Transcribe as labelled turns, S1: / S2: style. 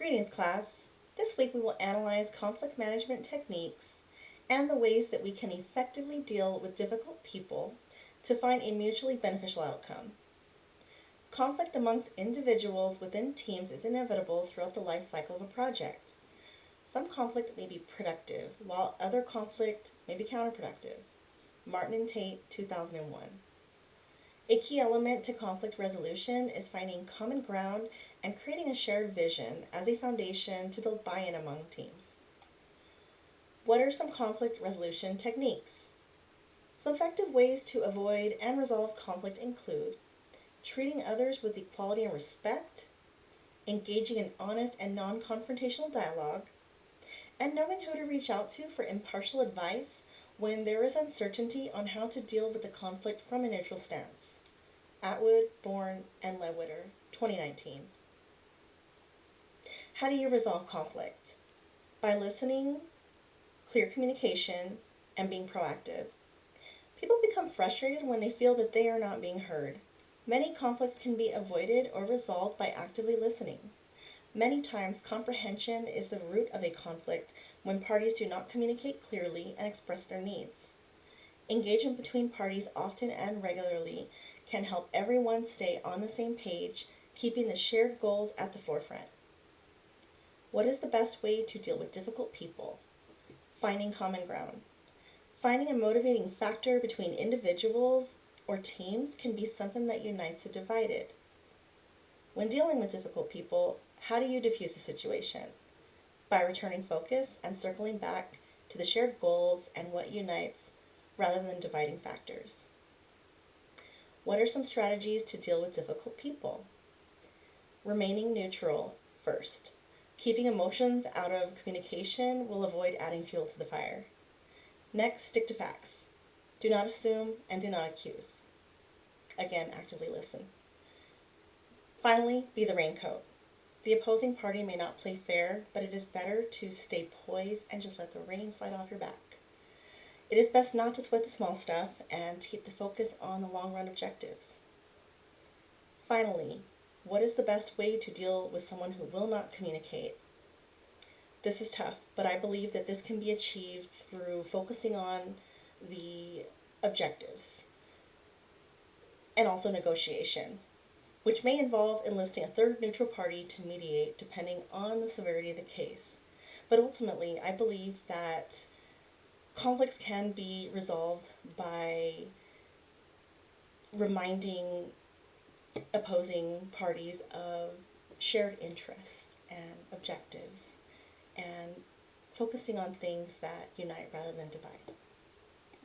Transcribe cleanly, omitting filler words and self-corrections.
S1: Greetings, class. This week we will analyze conflict management techniques and the ways that we can effectively deal with difficult people to find a mutually beneficial outcome. Conflict amongst individuals within teams is inevitable throughout the life cycle of a project. Some conflict may be productive, while other conflict may be counterproductive. Martin and Tate, 2001. A key element to conflict resolution is finding common ground and creating a shared vision as a foundation to build buy-in among teams. What are some conflict resolution techniques? Some effective ways to avoid and resolve conflict include treating others with equality and respect, engaging in honest and non-confrontational dialogue, and knowing who to reach out to for impartial advice when there is uncertainty on how to deal with the conflict from a neutral stance. Atwood, Bourne, and Lewitter, 2019. How do you resolve conflict? By listening, clear communication, and being proactive. People become frustrated when they feel that they are not being heard. Many conflicts can be avoided or resolved by actively listening. Many times, comprehension is the root of a conflict when parties do not communicate clearly and express their needs. Engagement between parties often and regularly can help everyone stay on the same page, keeping the shared goals at the forefront. What is the best way to deal with difficult people? Finding common ground. Finding a motivating factor between individuals or teams can be something that unites the divided. When dealing with difficult people, how do you diffuse the situation? By returning focus and circling back to the shared goals and what unites rather than dividing factors. What are some strategies to deal with difficult people? Remaining neutral first. Keeping emotions out of communication will avoid adding fuel to the fire. Next, stick to facts. Do not assume and do not accuse. Again, actively listen. Finally, be the raincoat. The opposing party may not play fair, but it is better to stay poised and just let the rain slide off your back. It is best not to sweat the small stuff and to keep the focus on the long-run objectives. Finally, what is the best way to deal with someone who will not communicate? This is tough, but I believe that this can be achieved through focusing on the objectives and also negotiation, which may involve enlisting a third neutral party to mediate depending on the severity of the case. But ultimately, I believe that conflicts can be resolved by reminding opposing parties of shared interests and objectives and focusing on things that unite rather than divide.